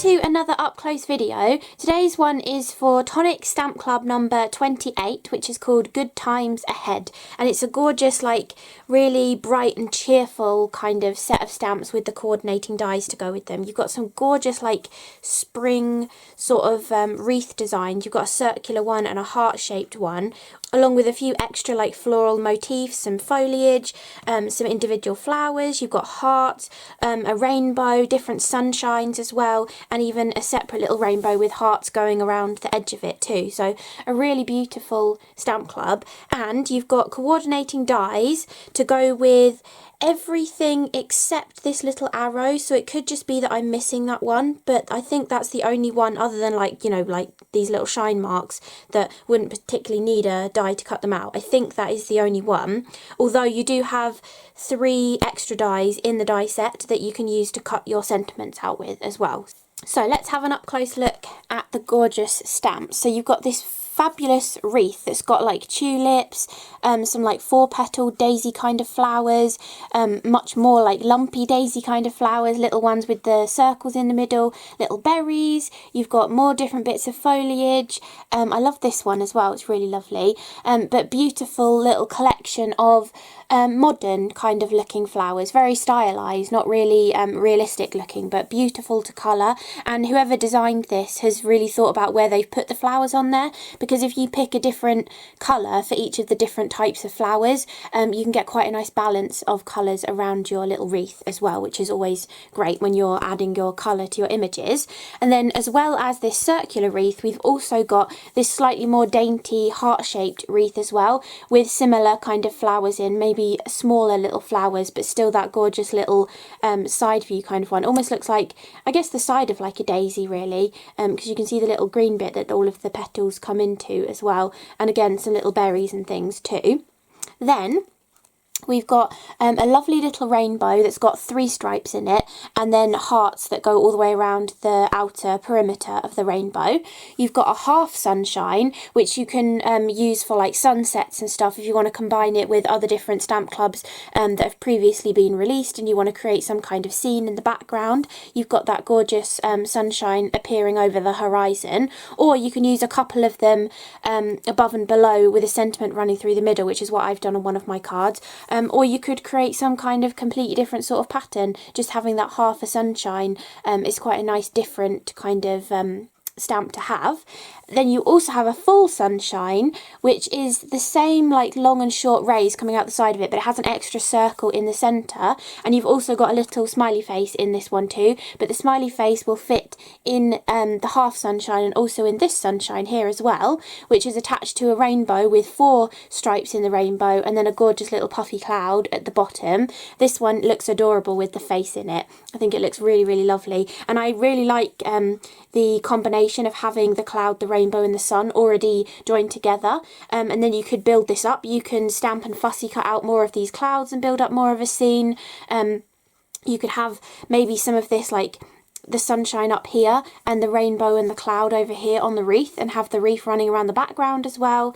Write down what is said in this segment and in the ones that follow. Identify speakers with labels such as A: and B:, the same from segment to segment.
A: to another up close video. Today's one is for Tonic Stamp Club number 28, which is called Good Times Ahead, and it's a gorgeous, like, really bright and cheerful kind of set of stamps with the coordinating dies to go with them. You've got some gorgeous, like, spring sort of wreath designs. You've got a circular one and a heart-shaped one, along with a few extra, like, floral motifs, some foliage, some individual flowers. You've got hearts, a rainbow, different sunshines as well, and even a separate little rainbow with hearts going around the edge of it too. So a really beautiful stamp club, and you've got coordinating dies to go with everything except this little arrow. So it could just be that I'm missing that one, but I think that's the only one, other than, like, you know, like these little shine marks that wouldn't particularly need a die to cut them out. I think that is the only one, although you do have 3 extra dies in the die set that you can use to cut your sentiments out with as well. So let's have an up close look at the gorgeous stamps. So you've got this fabulous wreath that's got, like, tulips, some, like, 4-petaled daisy kind of flowers, much more like lumpy daisy kind of flowers, little ones with the circles in the middle, little berries. You've got more different bits of foliage. I love this one as well, it's really lovely, but beautiful little collection of modern kind of looking flowers, very stylized, not really realistic looking, but beautiful to colour. And whoever designed this has really thought about where they've put the flowers on there, because if you pick a different colour for each of the different types of flowers, you can get quite a nice balance of colours around your little wreath as well, which is always great when you're adding your colour to your images. And then, as well as this circular wreath, we've also got this slightly more dainty heart-shaped wreath as well, with similar kind of flowers in, maybe smaller little flowers, but still that gorgeous little side view kind of one. Almost looks like, I guess, the side of like a daisy really, because you can see the little green bit that all of the petals come into as well, and again some little berries and things too. Then we've got a lovely little rainbow that's got 3 stripes in it, and then hearts that go all the way around the outer perimeter of the rainbow. You've got a half sunshine, which you can use for, like, sunsets and stuff if you want to combine it with other different stamp clubs that have previously been released and you want to create some kind of scene in the background. You've got that gorgeous sunshine appearing over the horizon, or you can use a couple of them above and below with a sentiment running through the middle, which is what I've done on one of my cards. Or you could create some kind of completely different sort of pattern. Just having that half a sunshine is quite a nice different kind of stamp to have. Then you also have a full sunshine, which is the same, like, long and short rays coming out the side of it, but it has an extra circle in the centre, and you've also got a little smiley face in this one too, but the smiley face will fit in the half sunshine and also in this sunshine here as well, which is attached to a rainbow with 4 stripes in the rainbow and then a gorgeous little puffy cloud at the bottom. This one looks adorable with the face in it. I think it looks really, really lovely, and I really like the combination of having the cloud, the rainbow and the sun already joined together, and then you could build this up. You can stamp and fussy cut out more of these clouds and build up more of a scene. You could have maybe some of this, like, the sunshine up here and the rainbow and the cloud over here on the wreath, and have the wreath running around the background as well.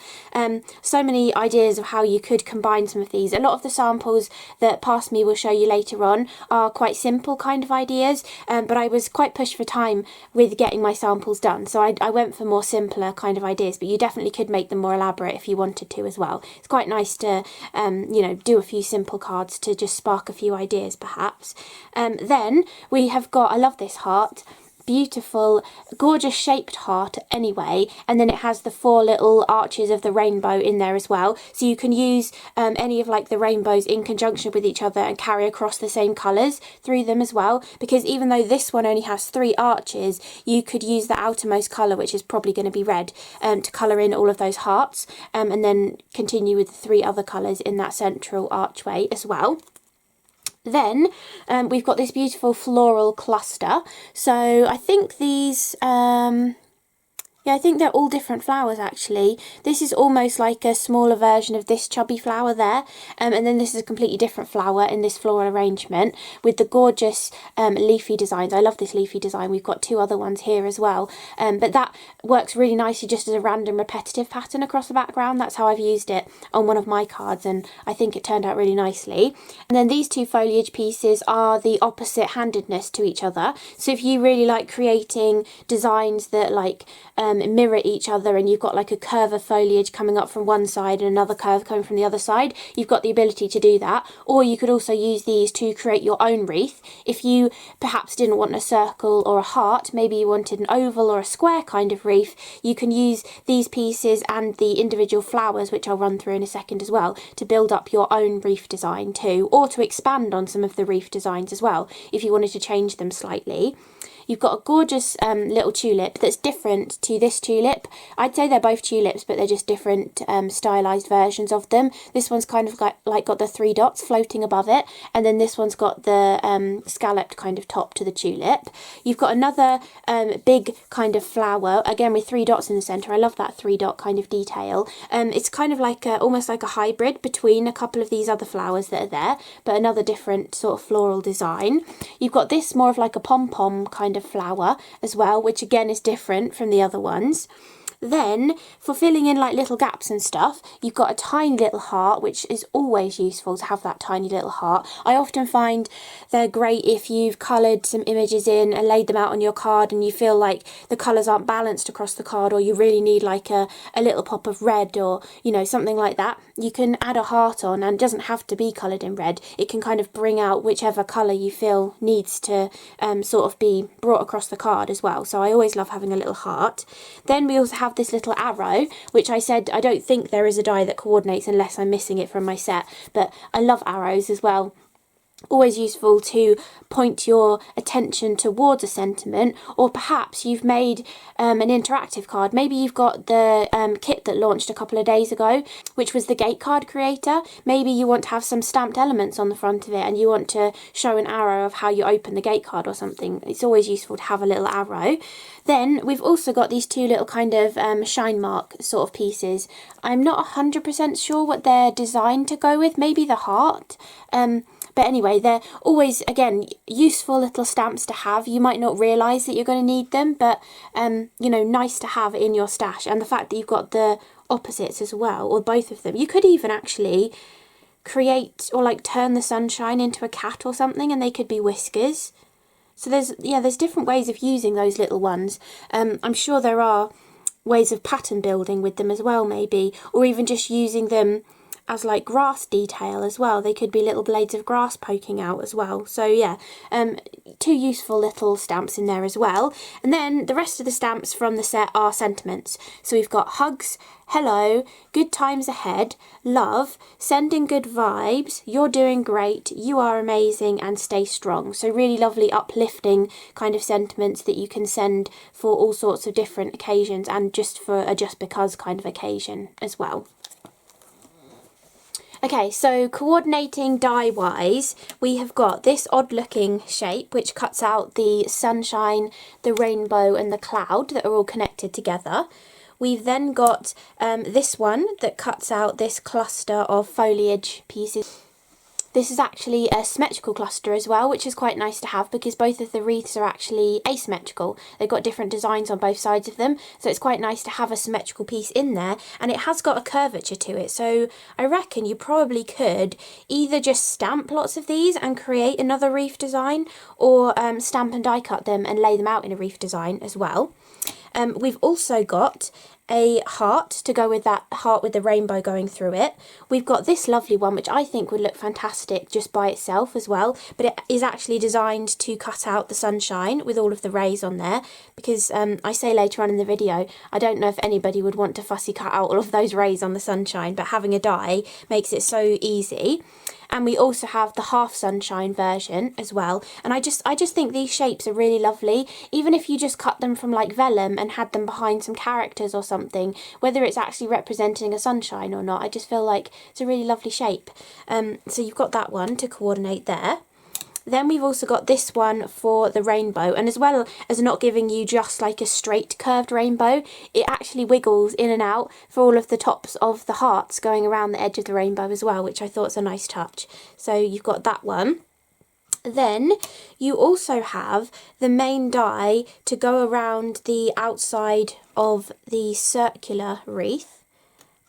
A: So many ideas of how you could combine some of these. A lot of the samples that Past Me will show you later on are quite simple kind of ideas, but I was quite pushed for time with getting my samples done, so I went for more simpler kind of ideas, but you definitely could make them more elaborate if you wanted to as well. It's quite nice to you know, do a few simple cards to just spark a few ideas perhaps. Then we have got, I love this heart, beautiful, gorgeous shaped heart anyway, and then it has the 4 little arches of the rainbow in there as well, so you can use any of, like, the rainbows in conjunction with each other and carry across the same colours through them as well, because even though this one only has 3 arches, you could use the outermost colour, which is probably going to be red, to colour in all of those hearts, and then continue with the 3 other colours in that central archway as well. Then we've got this beautiful floral cluster. So I think these Yeah, I think they're all different flowers actually. This is almost like a smaller version of this chubby flower there. And then this is a completely different flower in this floral arrangement with the gorgeous leafy designs. I love this leafy design. We've got two other ones here as well. But that works really nicely just as a random repetitive pattern across the background. That's how I've used it on one of my cards, and I think it turned out really nicely. And then these two foliage pieces are the opposite handedness to each other. So if you really like creating designs that like mirror each other, and you've got like a curve of foliage coming up from one side and another curve coming from the other side, you've got the ability to do that. Or you could also use these to create your own wreath. If you perhaps didn't want a circle or a heart, maybe you wanted an oval or a square kind of wreath, you can use these pieces and the individual flowers, which I'll run through in a second as well, to build up your own wreath design too, or to expand on some of the wreath designs as well if you wanted to change them slightly. You've got a gorgeous little tulip that's different to this tulip. I'd say they're both tulips, but they're just different stylised versions of them. This one's kind of like got the 3 dots floating above it, and then this one's got the scalloped kind of top to the tulip. You've got another big kind of flower, again with 3 dots in the centre. I love that 3 dot kind of detail. It's kind of like almost like a hybrid between a couple of these other flowers that are there, but another different sort of floral design. You've got this more of like a pom-pom kind of flower as well, which again is different from the other ones. Then for filling in like little gaps and stuff, you've got a tiny little heart, which is always useful to have that tiny little heart. I often find they're great if you've coloured some images in and laid them out on your card and you feel like the colours aren't balanced across the card, or you really need like a little pop of red, or you know, something like that. You can add a heart on, and it doesn't have to be coloured in red. It can kind of bring out whichever colour you feel needs to sort of be brought across the card as well. So I always love having a little heart. Then we also have this little arrow, which I said I don't think there is a die that coordinates unless I'm missing it from my set, but I love arrows as well. Always useful to point your attention towards a sentiment, or perhaps you've made an interactive card. Maybe you've got the kit that launched a couple of days ago, which was the gate card creator. Maybe you want to have some stamped elements on the front of it and you want to show an arrow of how you open the gate card or something. It's always useful to have a little arrow. Then we've also got these two little kind of shine mark sort of pieces. I'm not 100% sure what they're designed to go with. Maybe the heart. But anyway, they're always, again, useful little stamps to have. You might not realise that you're going to need them, but, you know, nice to have in your stash. And the fact that you've got the opposites as well, or both of them. You could even actually create or like turn the sunshine into a cat or something, and they could be whiskers. So there's different ways of using those little ones. I'm sure there are ways of pattern building with them as well, maybe, or even just using them as like grass detail as well. They could be little blades of grass poking out as well. So yeah, two useful little stamps in there as well. And then the rest of the stamps from the set are sentiments. So we've got hugs, hello, good times ahead, love, sending good vibes, you're doing great, you are amazing, and stay strong. So really lovely uplifting kind of sentiments that you can send for all sorts of different occasions, and just for a just because kind of occasion as well. Okay, so coordinating die wise, we have got this odd looking shape which cuts out the sunshine, the rainbow and the cloud that are all connected together. We've then got this one that cuts out this cluster of foliage pieces. This is actually a symmetrical cluster as well, which is quite nice to have because both of the wreaths are actually asymmetrical. They've got different designs on both sides of them, so it's quite nice to have a symmetrical piece in there, and it has got a curvature to it. So I reckon you probably could either just stamp lots of these and create another wreath design, or stamp and die cut them and lay them out in a wreath design as well. We've also got a heart to go with that heart with the rainbow going through it. We've got this lovely one which I think would look fantastic just by itself as well, but it is actually designed to cut out the sunshine with all of the rays on there, because I say later on in the video, I don't know if anybody would want to fussy cut out all of those rays on the sunshine, but having a die makes it so easy. And we also have the half sunshine version as well. And I just think these shapes are really lovely. Even if you just cut them from like vellum and had them behind some characters or something, whether it's actually representing a sunshine or not, I just feel like it's a really lovely shape. So you've got that one to coordinate there. Then we've also got this one for the rainbow, and as well as not giving you just like a straight curved rainbow, it actually wiggles in and out for all of the tops of the hearts going around the edge of the rainbow as well, which I thought was a nice touch. So you've got that one. Then you also have the main die to go around the outside of the circular wreath.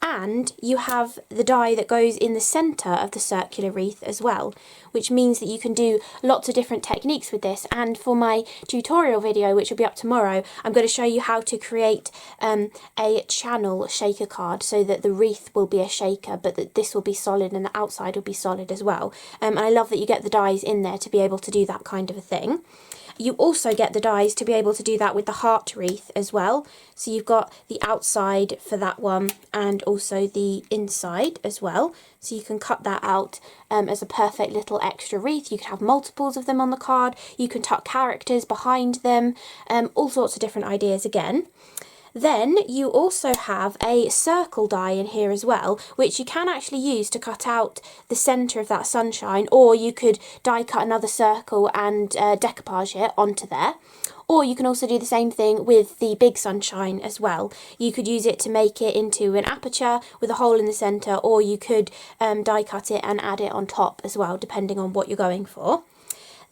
A: And you have the die that goes in the centre of the circular wreath as well, which means that you can do lots of different techniques with this. And for my tutorial video, which will be up tomorrow, I'm going to show you how to create a channel shaker card so that the wreath will be a shaker, but that this will be solid and the outside will be solid as well. And I love that you get the dies in there to be able to do that kind of a thing. You also get the dies to be able to do that with the heart wreath as well. So you've got the outside for that one and also the inside as well. So you can cut that out as a perfect little extra wreath. You can have multiples of them on the card. You can tuck characters behind them. All sorts of different ideas again. Then you also have a circle die in here as well, which you can actually use to cut out the centre of that sunshine, or you could die cut another circle and decoupage it onto there. Or you can also do the same thing with the big sunshine as well. You could use it to make it into an aperture with a hole in the centre, or you could die cut it and add it on top as well, depending on what you're going for.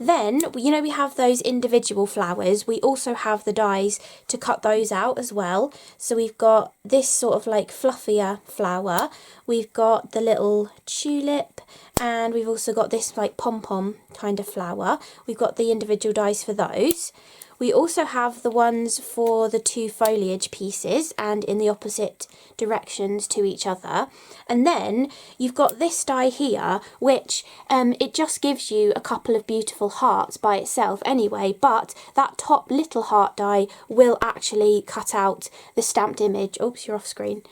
A: Then, you know, we have those individual flowers. We also have the dies to cut those out as well. So we've got this sort of like fluffier flower. We've got the little tulip, and we've also got this like pom-pom kind of flower. We've got the individual dies for those. We also have the ones for the two foliage pieces and in the opposite directions to each other. And then you've got this die here, which it just gives you a couple of beautiful hearts by itself anyway, but that top little heart die will actually cut out the stamped image. Oops, you're off screen.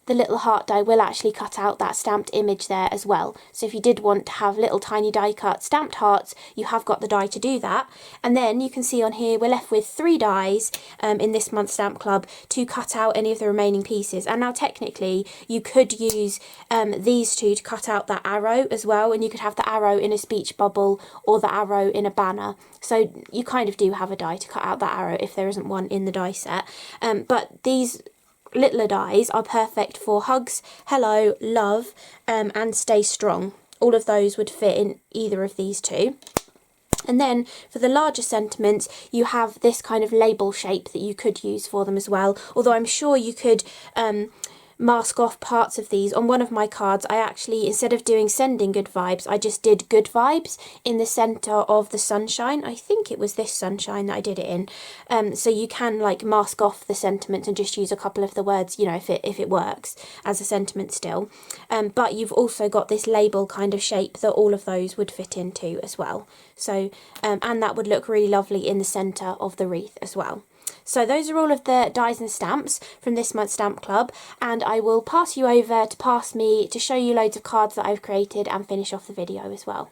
A: The little heart die will actually cut out that stamped image there as well. So if you did want to have little tiny die cut stamped hearts, you have got the die to do that. And then you can see on here we're left with 3 dies in this month's Stamp Club to cut out any of the remaining pieces. And now technically you could use these two to cut out that arrow as well, and you could have the arrow in a speech bubble or the arrow in a banner. So you kind of do have a die to cut out that arrow if there isn't one in the die set. But these littler dies are perfect for hugs, hello, love, and stay strong. All of those would fit in either of these two. And then for the larger sentiments, you have this kind of label shape that you could use for them as well. Although I'm sure you could mask off parts of these. On one of my cards, I actually, instead of doing sending good vibes, I just did good vibes in the centre of the sunshine. I think it was this sunshine that I did it in. So you can like mask off the sentiments and just use a couple of the words, you know, if it works as a sentiment still. But you've also got this label kind of shape that all of those would fit into as well. So, and that would look really lovely in the centre of the wreath as well. So those are all of the dies and stamps from this month's Stamp Club, and I will pass you over to pass me to show you loads of cards that I've created and finish off the video as well.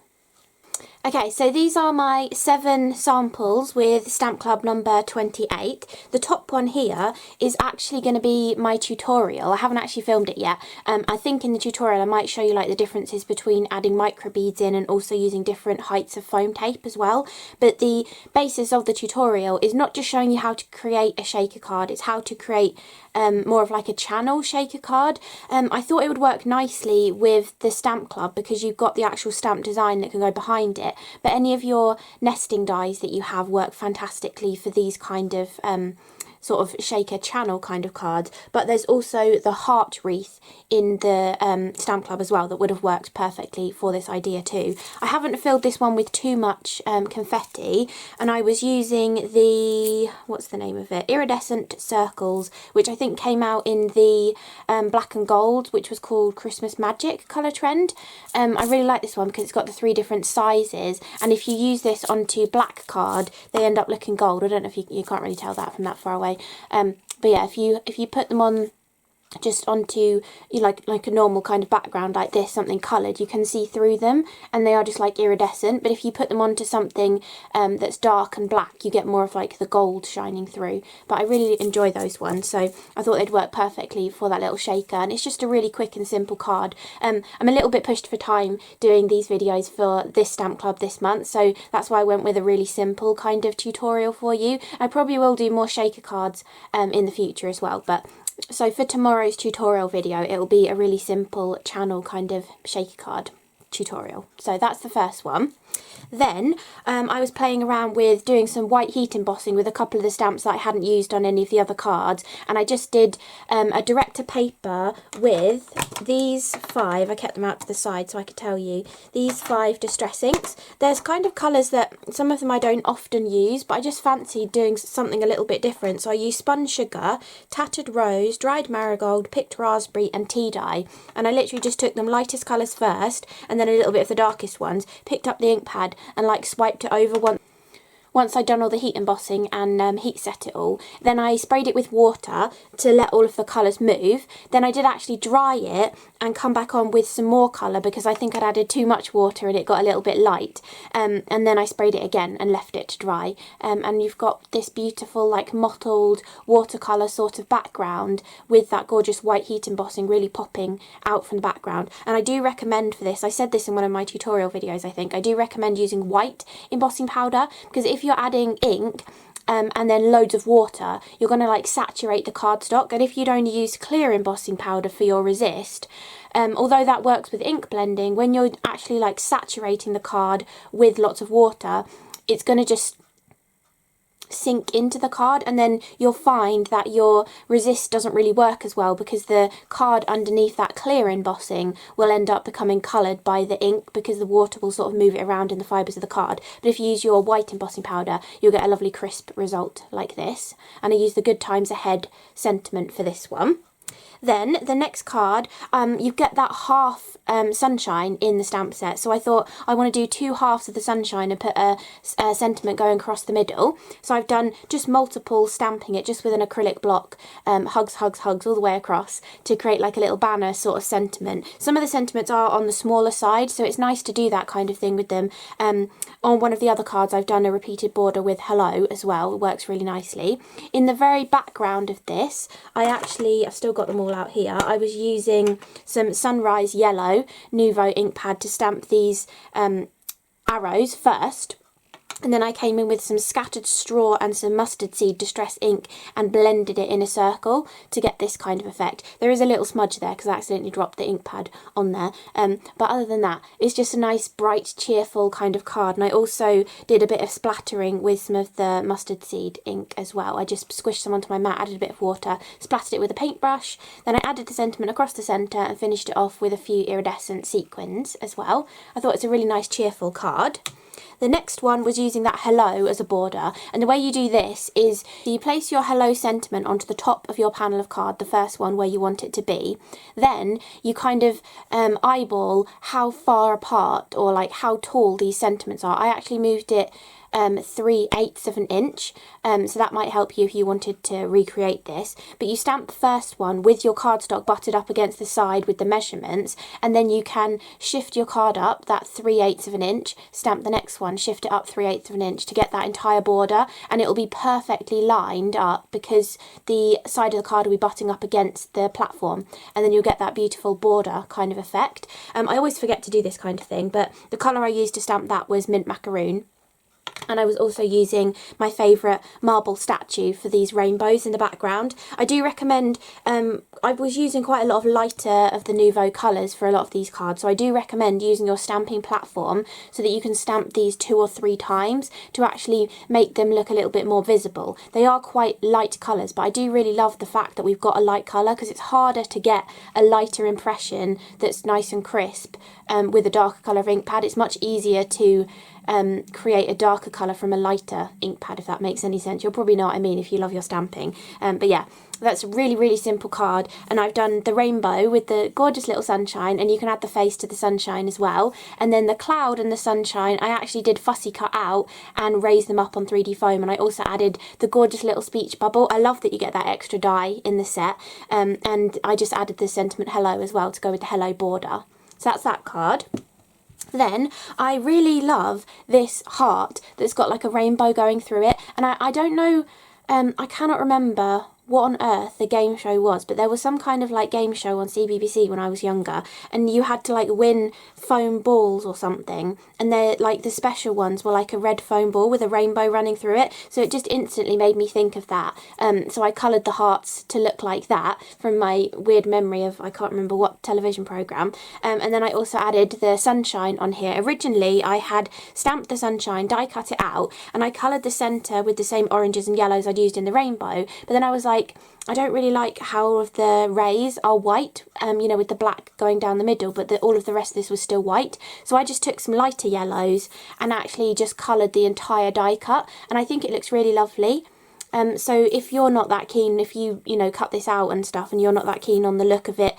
A: Okay, so these are my 7 samples with Stamp Club number 28. The top one here is actually going to be my tutorial. I haven't actually filmed it yet. I think in the tutorial I might show you like the differences between adding micro beads in and also using different heights of foam tape as well. But the basis of the tutorial is not just showing you how to create a shaker card, it's how to create more of like a channel shaker card. I thought it would work nicely with the Stamp Club because you've got the actual stamp design that can go behind it, but any of your nesting dies that you have work fantastically for these kind of sort of shaker channel kind of cards. But there's also the heart wreath in the Stamp Club as well that would have worked perfectly for this idea too. I haven't filled this one with too much confetti, and I was using the, what's the name of it, Iridescent circles, which I think came out in the black and gold, which was called Christmas Magic colour trend. I really like this one because it's got the 3 different sizes, and if you use this onto black card they end up looking gold. I don't know if you can't really tell that from that far away. But yeah, if you put them on just onto like a normal kind of background like this, something coloured, you can see through them and they are just like iridescent. But if you put them onto something that's dark and black, you get more of like the gold shining through. But I really enjoy those ones, so I thought they'd work perfectly for that little shaker. And it's just a really quick and simple card. I'm a little bit pushed for time doing these videos for this stamp club this month, so that's why I went with a really simple kind of tutorial for you. I probably will do more shaker cards in the future as well, but so for tomorrow's tutorial video, it will be a really simple channel kind of shaker card tutorial. So that's the first one. Then I was playing around with doing some white heat embossing with a couple of the stamps that I hadn't used on any of the other cards, and I just did a director paper with these 5, I kept them out to the side so I could tell you, these 5 distress inks. There's kind of colours that some of them I don't often use, but I just fancied doing something a little bit different. So I used Spun Sugar, Tattered Rose, Dried Marigold, Picked Raspberry and Tea Dye, and I literally just took them lightest colours first and then a little bit of the darkest ones, picked up the ink pad and like swiped it over once I'd done all the heat embossing and heat set it all. Then I sprayed it with water to let all of the colours move. Then I did actually dry it and come back on with some more colour because I think I'd added too much water and it got a little bit light. And then I sprayed it again and left it to dry. And you've got this beautiful like mottled watercolour sort of background with that gorgeous white heat embossing really popping out from the background. And I do recommend for this, I said this in one of my tutorial videos I think, I do recommend using white embossing powder, because if you're adding ink and then loads of water, you're going to like saturate the cardstock. And if you'd only use clear embossing powder for your resist, although that works with ink blending, when you're actually like saturating the card with lots of water, it's going to just sink into the card, and then you'll find that your resist doesn't really work as well because the card underneath that clear embossing will end up becoming coloured by the ink because the water will sort of move it around in the fibres of the card. But if you use your white embossing powder, you'll get a lovely crisp result like this. And I use the Good Times Ahead sentiment for this one. Then the next card, you get that half sunshine in the stamp set, so I thought I want to do 2 halves of the sunshine and put a sentiment going across the middle. So I've done just multiple stamping it just with an acrylic block, hugs, hugs, hugs all the way across to create like a little banner sort of sentiment. Some of the sentiments are on the smaller side, so it's nice to do that kind of thing with them. On one of the other cards I've done a repeated border with hello as well. It works really nicely. In the very background of this, I've still got them all out here. I was using some Sunrise Yellow Nuvo ink pad to stamp these arrows first. And then I came in with some scattered straw and some mustard seed distress ink and blended it in a circle to get this kind of effect. There is a little smudge there because I accidentally dropped the ink pad on there. But other than that, it's just a nice, bright, cheerful kind of card. And I also did a bit of splattering with some of the mustard seed ink as well. I just squished some onto my mat, added a bit of water, splattered it with a paintbrush. Then I added the sentiment across the centre and finished it off with a few iridescent sequins as well. I thought it's a really nice, cheerful card. The next one was using that hello as a border, and the way you do this is you place your hello sentiment onto the top of your panel of card, the first one where you want it to be. Then you kind of eyeball how far apart or like how tall these sentiments are. I actually moved it 3/8 of an inch, so that might help you if you wanted to recreate this. But you stamp the first one with your cardstock butted up against the side with the measurements, and then you can shift your card up that 3/8 of an inch, stamp the next one, shift it up 3/8 of an inch to get that entire border, and it will be perfectly lined up because the side of the card will be butting up against the platform, and then you'll get that beautiful border kind of effect. I always forget to do this kind of thing, but the colour I used to stamp that was Mint Macaroon. And I was also using my favourite marble statue for these rainbows in the background. I do recommend, I was using quite a lot of lighter of the Nuvo colours for a lot of these cards, so I do recommend using your stamping platform so that you can stamp these 2 or 3 times to actually make them look a little bit more visible. They are quite light colours, but I do really love the fact that we've got a light colour because it's harder to get a lighter impression that's nice and crisp with a darker colour of ink pad. It's much easier to create a darker colour from a lighter ink pad, if that makes any sense. You'll probably know what I mean if you love your stamping. But yeah, that's a really, really simple card. And I've done the rainbow with the gorgeous little sunshine, and you can add the face to the sunshine as well. And then the cloud and the sunshine, I actually did fussy cut out and raised them up on 3D foam. And I also added the gorgeous little speech bubble. I love that you get that extra die in the set. And I just added the sentiment hello as well to go with the hello border. So that's that card. Then I really love this heart that's got like a rainbow going through it, and I don't know, I cannot remember what on earth the game show was, but there was some kind of like game show on CBBC when I was younger, and you had to like win foam balls or something, and they're like the special ones were like a red foam ball with a rainbow running through it, so it just instantly made me think of that. So I coloured the hearts to look like that from my weird memory of I can't remember what television programme, and then I also added the sunshine on here. Originally I had stamped the sunshine, die cut it out, and I coloured the centre with the same oranges and yellows I'd used in the rainbow, but then I was like, I don't really like how all of the rays are white, you know, with the black going down the middle, but all of the rest of this was still white. So I just took some lighter yellows and actually just coloured the entire die cut, and I think it looks really lovely. So if you're not that keen, if you know, cut this out and stuff, and you're not that keen on the look of it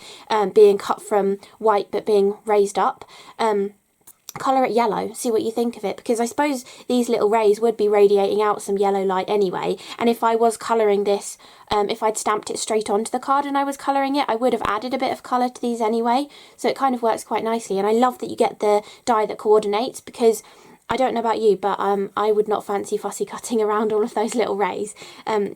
A: being cut from white but being raised up, colour it yellow, see what you think of it, because I suppose these little rays would be radiating out some yellow light anyway, and if I was colouring this, if I'd stamped it straight onto the card and I was colouring it, I would have added a bit of colour to these anyway, so it kind of works quite nicely. And I love that you get the die that coordinates, because I don't know about you, but I would not fancy fussy cutting around all of those little rays.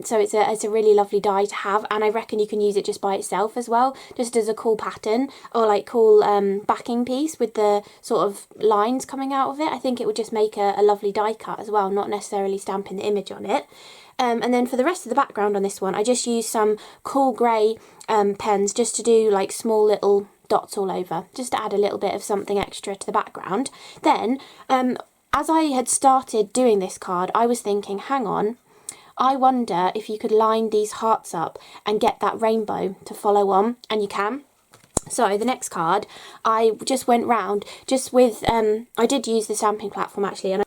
A: So it's a really lovely die to have, and I reckon you can use it just by itself as well, just as a cool pattern or like cool backing piece with the sort of lines coming out of it. I think it would just make a lovely die cut as well, not necessarily stamping the image on it. And then for the rest of the background on this one, I just used some cool grey pens just to do like small little dots all over, just to add a little bit of something extra to the background. Then as I had started doing this card, I was thinking, hang on, I wonder if you could line these hearts up and get that rainbow to follow on, and you can. So the next card, I just went round just with, I did use the stamping platform actually, and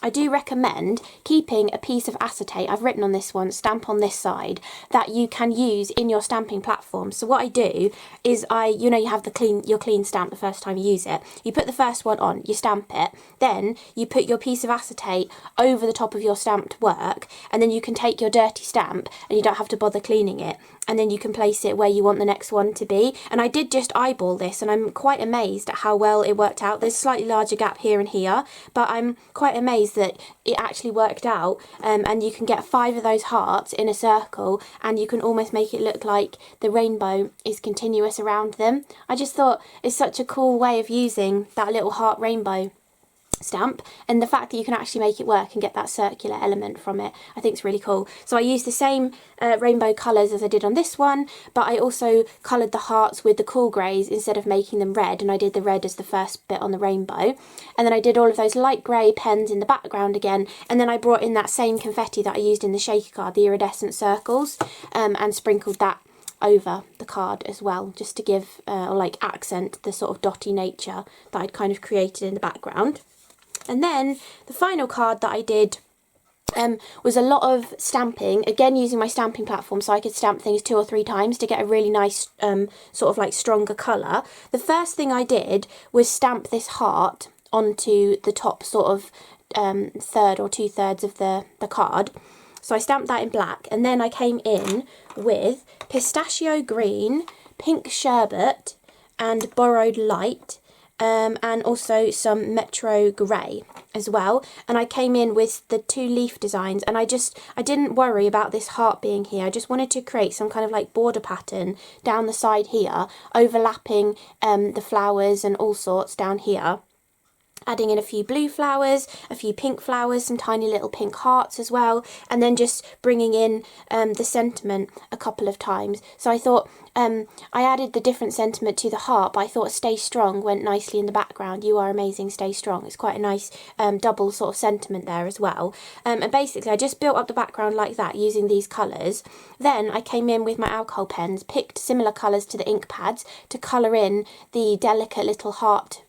A: I do recommend keeping a piece of acetate, I've written on this one, stamp on this side, that you can use in your stamping platform. So what I do is you know, you have your clean stamp the first time you use it. You put the first one on, you stamp it, then you put your piece of acetate over the top of your stamped work, and then you can take your dirty stamp and you don't have to bother cleaning it, and then you can place it where you want the next one to be. And I did just eyeball this, and I'm quite amazed at how well it worked out. There's a slightly larger gap here and here, but I'm quite amazed that it actually worked out, and you can get 5 of those hearts in a circle, and you can almost make it look like the rainbow is continuous around them. I just thought it's such a cool way of using that little heart rainbow stamp, and the fact that you can actually make it work and get that circular element from it, I think is really cool. So I used the same rainbow colours as I did on this one, but I also coloured the hearts with the cool greys instead of making them red, and I did the red as the first bit on the rainbow, and then I did all of those light grey pens in the background again, and then I brought in that same confetti that I used in the shaker card, the iridescent circles, and sprinkled that over the card as well, just to give or like accent the sort of dotty nature that I'd kind of created in the background. And then the final card that I did was a lot of stamping, again using my stamping platform so I could stamp things 2 or 3 times to get a really nice sort of like stronger colour. The first thing I did was stamp this heart onto the top sort of third or 2/3 of the card. So I stamped that in black, and then I came in with pistachio green, pink sherbet and borrowed light, and also some Metro Grey as well. And I came in with the 2 leaf designs, and I didn't worry about this heart being here. I just wanted to create some kind of like border pattern down the side here, overlapping the flowers and all sorts down here. Adding in a few blue flowers, a few pink flowers, some tiny little pink hearts as well, and then just bringing in the sentiment a couple of times. So I thought I added the different sentiment to the heart, but I thought stay strong went nicely in the background. You are amazing, stay strong. It's quite a nice double sort of sentiment there as well. And basically I just built up the background like that using these colours. Then I came in with my alcohol pens, picked similar colours to the ink pads to colour in the delicate little heart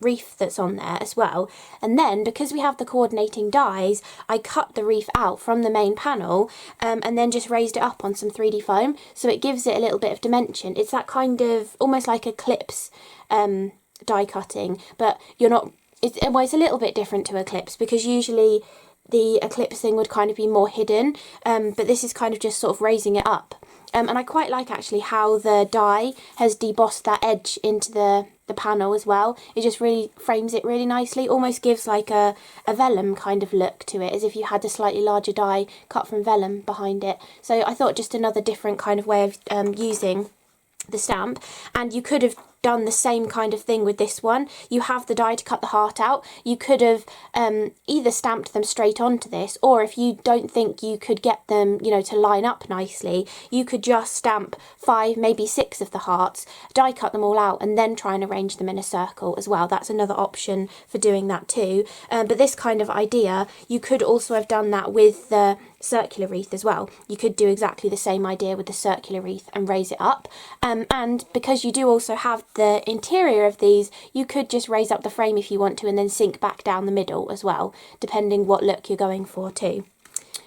A: reef that's on there as well. And then because we have the coordinating dies, I cut the reef out from the main panel and then just raised it up on some 3D foam, so it gives it a little bit of dimension. It's that kind of almost like Eclipse die cutting, but you're not, it's a little bit different to Eclipse, because usually the Eclipse thing would kind of be more hidden, but this is kind of just sort of raising it up. And I quite like actually how the die has debossed that edge into the panel as well. It just really frames it really nicely, almost gives like a vellum kind of look to it, as if you had a slightly larger die cut from vellum behind it. So I thought just another different kind of way of using the stamp. And you could have done the same kind of thing with this one. You have the die to cut the heart out. You could have either stamped them straight onto this, or if you don't think you could get them, you know, to line up nicely, you could just stamp 5, maybe 6 of the hearts, die cut them all out, and then try and arrange them in a circle as well. That's another option for doing that too. But this kind of idea, you could also have done that with the circular wreath as well. You could do exactly the same idea with the circular wreath and raise it up. And because you do also have the interior of these, you could just raise up the frame if you want to, and then sink back down the middle as well, depending what look you're going for too.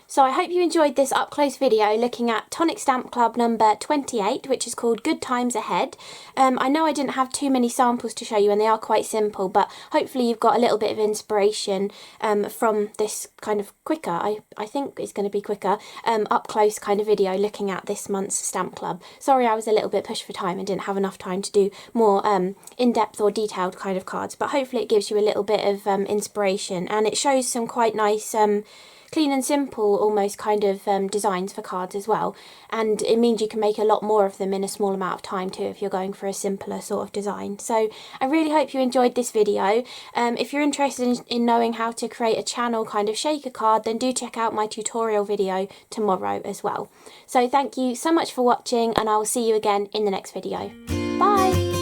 A: So I hope you enjoyed this up close video looking at Tonic Stamp Club number 28, which is called Good Times Ahead. I know I didn't have too many samples to show you, and they are quite simple, but hopefully you've got a little bit of inspiration from this kind of quicker, I think it's going to be quicker, up close kind of video looking at this month's stamp club. Sorry I was a little bit pushed for time and didn't have enough time to do more in-depth or detailed kind of cards, but hopefully it gives you a little bit of inspiration, and it shows some quite nice clean and simple almost kind of designs for cards as well, and it means you can make a lot more of them in a small amount of time too if you're going for a simpler sort of design. So I really hope you enjoyed this video. If you're interested in knowing how to create a channel kind of shaker card, then do check out my tutorial video tomorrow as well. So thank you so much for watching, and I will see you again in the next video. Bye!